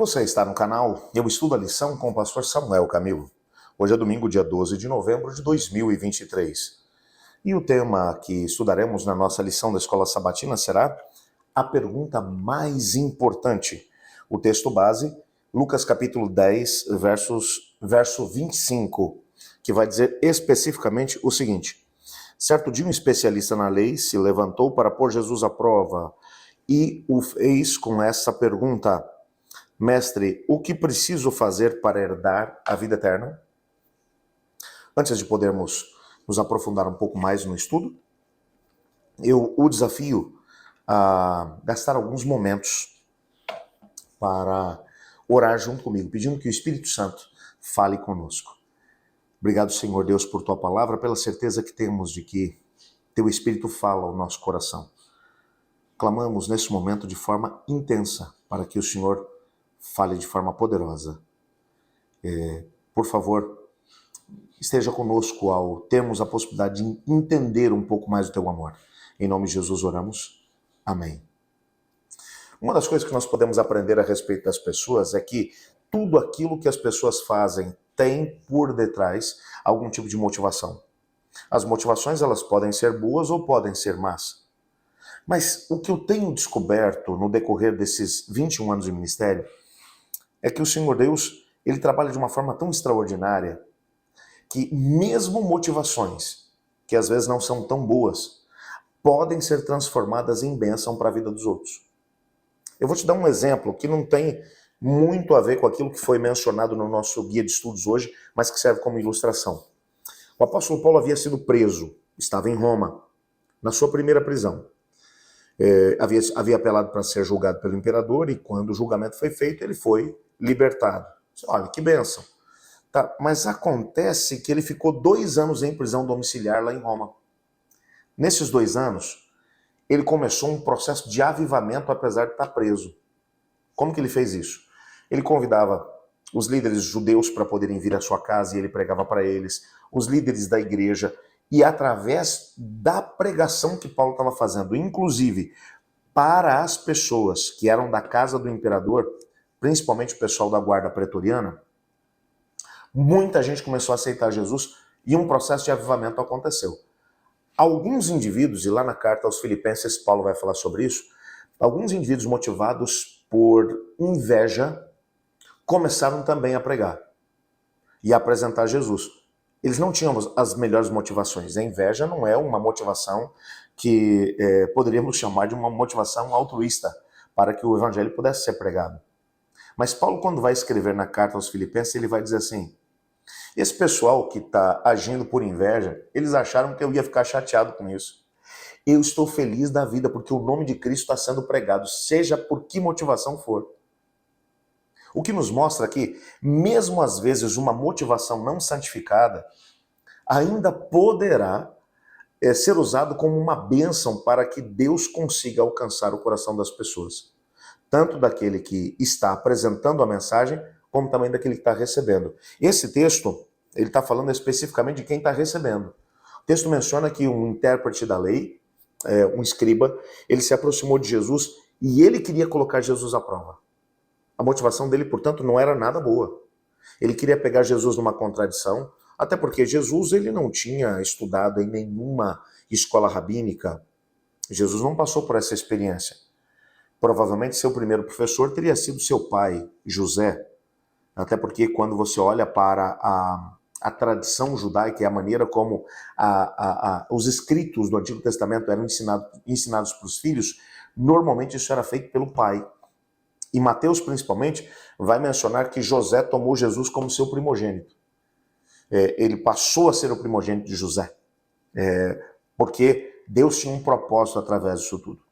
Você está no canal Eu Estudo a Lição com o pastor Samuel Camilo. Hoje é domingo, dia 12 de novembro de 2023. E o tema que estudaremos na nossa lição da Escola Sabatina será a pergunta mais importante. O texto base, Lucas capítulo 10, verso 25, que vai dizer especificamente o seguinte: certo dia um especialista na lei se levantou para pôr Jesus à prova e o fez com essa pergunta: Mestre, o que preciso fazer para herdar a vida eterna? Antes de podermos nos aprofundar um pouco mais no estudo, eu o desafio a gastar alguns momentos para orar junto comigo, pedindo que o Espírito Santo fale conosco. Obrigado, Senhor Deus, por Tua palavra, pela certeza que temos de que Teu Espírito fala ao nosso coração. Clamamos nesse momento de forma intensa para que o Senhor fale de forma poderosa. Por favor, esteja conosco ao termos a possibilidade de entender um pouco mais do Teu amor. Em nome de Jesus oramos. Amém. Uma das coisas que nós podemos aprender a respeito das pessoas é que tudo aquilo que as pessoas fazem tem por detrás algum tipo de motivação. As motivações, elas podem ser boas ou podem ser más. Mas o que eu tenho descoberto no decorrer desses 21 anos de ministério é que o Senhor Deus, Ele trabalha de uma forma tão extraordinária que mesmo motivações que às vezes não são tão boas, podem ser transformadas em bênção para a vida dos outros. Eu vou te dar um exemplo que não tem muito a ver com aquilo que foi mencionado no nosso guia de estudos hoje, mas que serve como ilustração. O apóstolo Paulo havia sido preso, estava em Roma, na sua primeira prisão. Havia apelado para ser julgado pelo imperador e quando o julgamento foi feito, ele foi libertado. Olha, que bênção. Tá, mas acontece que ele ficou 2 anos em prisão domiciliar lá em Roma. Nesses 2 anos, ele começou um processo de avivamento apesar de estar preso. Como que ele fez isso? Ele convidava os líderes judeus para poderem vir à sua casa e ele pregava para eles, os líderes da igreja, e através da pregação que Paulo estava fazendo, inclusive para as pessoas que eram da casa do imperador, principalmente o pessoal da guarda pretoriana, muita gente começou a aceitar Jesus e um processo de avivamento aconteceu. Alguns indivíduos, e lá na carta aos Filipenses Paulo vai falar sobre isso, alguns indivíduos motivados por inveja começaram também a pregar e a apresentar Jesus. Eles não tinham as melhores motivações. A inveja não é uma motivação que poderíamos chamar de uma motivação altruísta para que o evangelho pudesse ser pregado. Mas Paulo, quando vai escrever na carta aos Filipenses, ele vai dizer assim: esse pessoal que está agindo por inveja, eles acharam que eu ia ficar chateado com isso. Eu estou feliz da vida porque o nome de Cristo está sendo pregado, seja por que motivação for. O que nos mostra que, mesmo às vezes, uma motivação não santificada ainda poderá ser usado como uma bênção para que Deus consiga alcançar o coração das pessoas. Tanto daquele que está apresentando a mensagem, como também daquele que está recebendo. Esse texto, ele está falando especificamente de quem está recebendo. O texto menciona que um intérprete da lei, um escriba, ele se aproximou de Jesus e ele queria colocar Jesus à prova. A motivação dele, portanto, não era nada boa. Ele queria pegar Jesus numa contradição, até porque Jesus ele não tinha estudado em nenhuma escola rabínica. Jesus não passou por essa experiência. Provavelmente seu primeiro professor teria sido seu pai, José. Até porque quando você olha para a tradição judaica e a maneira como os escritos do Antigo Testamento eram ensinados para os filhos, normalmente isso era feito pelo pai. E Mateus, principalmente, vai mencionar que José tomou Jesus como seu primogênito. Ele passou a ser o primogênito de José, porque Deus tinha um propósito através disso tudo.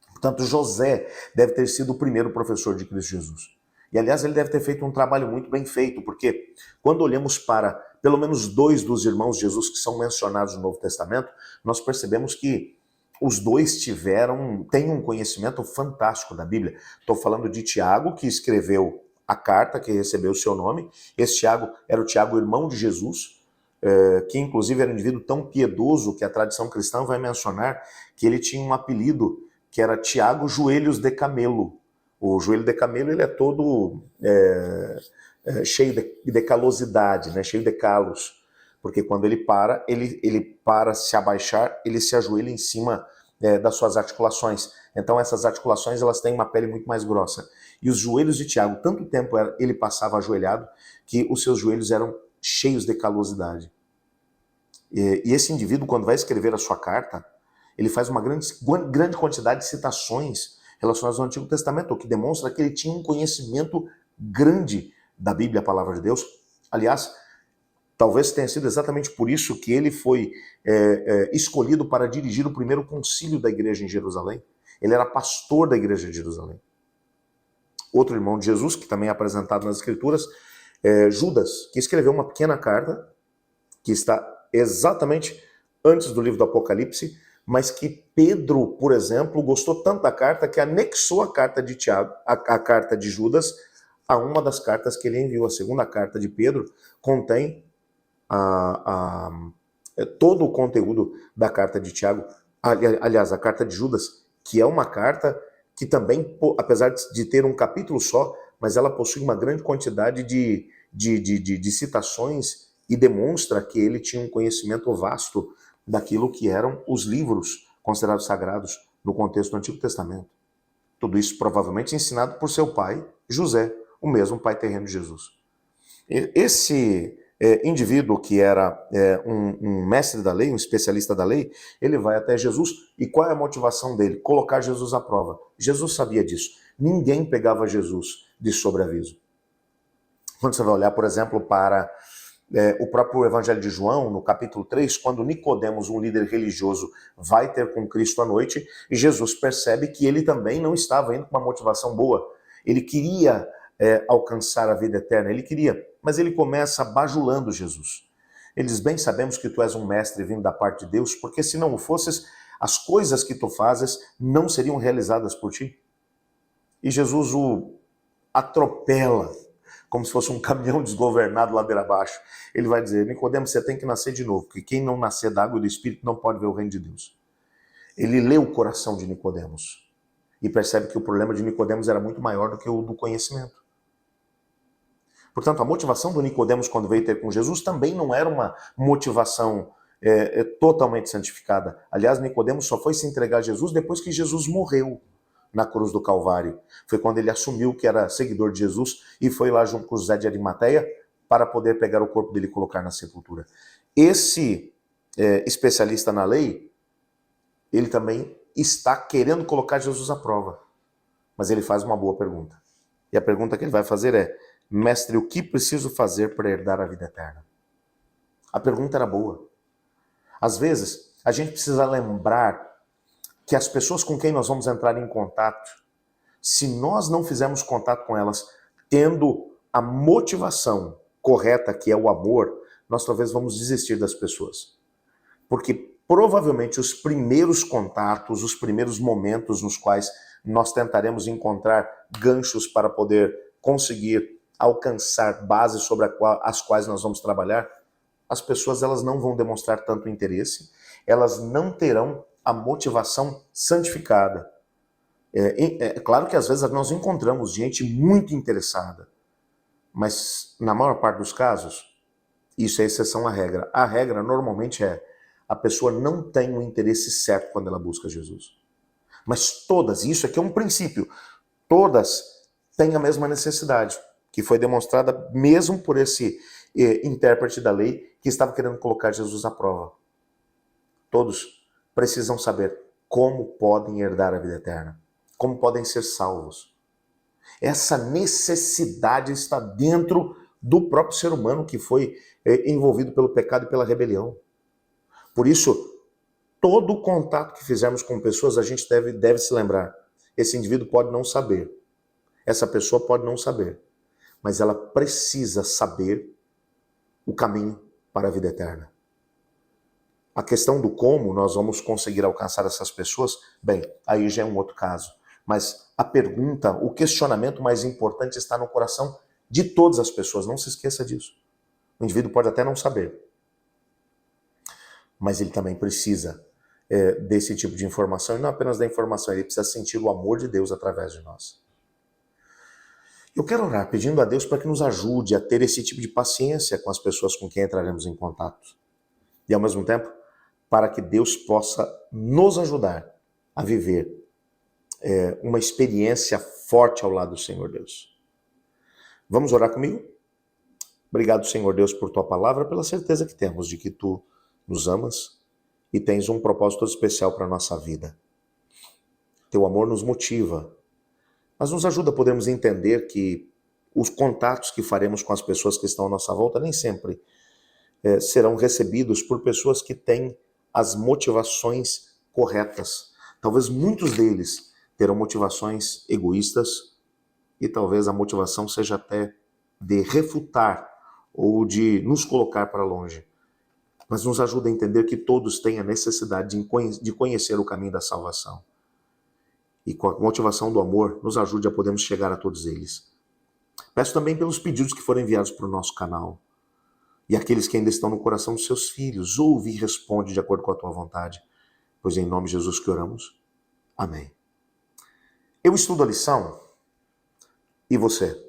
Portanto, José deve ter sido o primeiro professor de Cristo Jesus. E, aliás, ele deve ter feito um trabalho muito bem feito, porque quando olhamos para pelo menos 2 dos irmãos de Jesus que são mencionados no Novo Testamento, nós percebemos que os 2 têm um conhecimento fantástico da Bíblia. Estou falando de Tiago, que escreveu a carta que recebeu o seu nome. Esse Tiago era o Tiago, irmão de Jesus, que inclusive era um indivíduo tão piedoso que a tradição cristã vai mencionar que ele tinha um apelido que era Tiago Joelhos de Camelo, O joelho de camelo ele é todo cheio de calosidade, né? Cheio de calos, porque quando ele para se abaixar, ele se ajoelha em cima das suas articulações. Então essas articulações elas têm uma pele muito mais grossa. E os joelhos de Tiago, tanto tempo ele passava ajoelhado, que os seus joelhos eram cheios de calosidade. E esse indivíduo, quando vai escrever a sua carta, ele faz uma grande quantidade de citações relacionadas ao Antigo Testamento, o que demonstra que ele tinha um conhecimento grande da Bíblia, a palavra de Deus. Aliás, talvez tenha sido exatamente por isso que ele foi escolhido para dirigir o primeiro concílio da igreja em Jerusalém. Ele era pastor da igreja de Jerusalém. Outro irmão de Jesus, que também é apresentado nas Escrituras, Judas, que escreveu uma pequena carta, que está exatamente antes do livro do Apocalipse, mas que Pedro, por exemplo, gostou tanto da carta que anexou a carta de Tiago, a carta de Judas, a uma das cartas que ele enviou. A segunda carta de Pedro contém todo o conteúdo da carta de Tiago, aliás, a carta de Judas, que é uma carta que também, apesar de ter um capítulo só, mas ela possui uma grande quantidade de citações e demonstra que ele tinha um conhecimento vasto daquilo que eram os livros considerados sagrados no contexto do Antigo Testamento. Tudo isso provavelmente ensinado por seu pai, José, o mesmo pai terreno de Jesus. Esse indivíduo que era um mestre da lei, um especialista da lei, ele vai até Jesus e qual é a motivação dele? Colocar Jesus à prova. Jesus sabia disso. Ninguém pegava Jesus de sobreaviso. Quando você vai olhar, por exemplo, para o próprio Evangelho de João, no capítulo 3, quando Nicodemos, um líder religioso, vai ter com Cristo à noite, e Jesus percebe que ele também não estava indo com uma motivação boa. Ele queria alcançar a vida eterna, ele queria, mas ele começa bajulando Jesus. Ele diz, bem sabemos que tu és um mestre vindo da parte de Deus, porque se não o fosses, as coisas que tu fazes não seriam realizadas por ti. E Jesus o atropela, como se fosse um caminhão desgovernado ladeira abaixo. Ele vai dizer, Nicodemos, você tem que nascer de novo, porque quem não nascer da água e do Espírito não pode ver o reino de Deus. Ele lê o coração de Nicodemos e percebe que o problema de Nicodemos era muito maior do que o do conhecimento. Portanto, a motivação do Nicodemos quando veio ter com Jesus também não era uma motivação totalmente santificada. Aliás, Nicodemos só foi se entregar a Jesus depois que Jesus morreu na cruz do Calvário. Foi quando ele assumiu que era seguidor de Jesus e foi lá junto com José de Arimateia para poder pegar o corpo dele e colocar na sepultura. Esse especialista na lei, ele também está querendo colocar Jesus à prova. Mas ele faz uma boa pergunta. E a pergunta que ele vai fazer é, mestre, o que preciso fazer para herdar a vida eterna? A pergunta era boa. Às vezes, a gente precisa lembrar que as pessoas com quem nós vamos entrar em contato, se nós não fizermos contato com elas tendo a motivação correta, que é o amor, nós talvez vamos desistir das pessoas. Porque provavelmente os primeiros contatos, os primeiros momentos nos quais nós tentaremos encontrar ganchos para poder conseguir alcançar bases sobre as quais nós vamos trabalhar, as pessoas elas não vão demonstrar tanto interesse, elas não terão a motivação santificada. É claro que às vezes nós encontramos gente muito interessada, mas na maior parte dos casos, isso é exceção à regra. A regra normalmente é a pessoa não tem o interesse certo quando ela busca Jesus. Mas todas, isso aqui é um princípio, todas têm a mesma necessidade, que foi demonstrada mesmo por esse intérprete da lei que estava querendo colocar Jesus à prova. Todos precisam saber como podem herdar a vida eterna, como podem ser salvos. Essa necessidade está dentro do próprio ser humano que foi envolvido pelo pecado e pela rebelião. Por isso, todo contato que fizermos com pessoas, a gente deve se lembrar. Esse indivíduo pode não saber, essa pessoa pode não saber, mas ela precisa saber o caminho para a vida eterna. A questão do como nós vamos conseguir alcançar essas pessoas, bem, aí já é um outro caso. Mas a pergunta, o questionamento mais importante está no coração de todas as pessoas, não se esqueça disso. O indivíduo pode até não saber, mas ele também precisa desse tipo de informação, e não apenas da informação, ele precisa sentir o amor de Deus através de nós. Eu quero orar pedindo a Deus para que nos ajude a ter esse tipo de paciência com as pessoas com quem entraremos em contato. E ao mesmo tempo, para que Deus possa nos ajudar a viver uma experiência forte ao lado do Senhor Deus. Vamos orar comigo? Obrigado, Senhor Deus, por tua palavra, pela certeza que temos de que tu nos amas e tens um propósito especial para a nossa vida. Teu amor nos motiva, mas nos ajuda a podermos entender que os contatos que faremos com as pessoas que estão à nossa volta nem sempre serão recebidos por pessoas que têm as motivações corretas. Talvez muitos deles terão motivações egoístas e talvez a motivação seja até de refutar ou de nos colocar para longe. Mas nos ajuda a entender que todos têm a necessidade de conhecer o caminho da salvação. E com a motivação do amor, nos ajude a podermos chegar a todos eles. Peço também pelos pedidos que foram enviados para o nosso canal. E aqueles que ainda estão no coração dos seus filhos, ouve e responde de acordo com a tua vontade. Pois é em nome de Jesus que oramos. Amém. Eu estudo a lição. E você?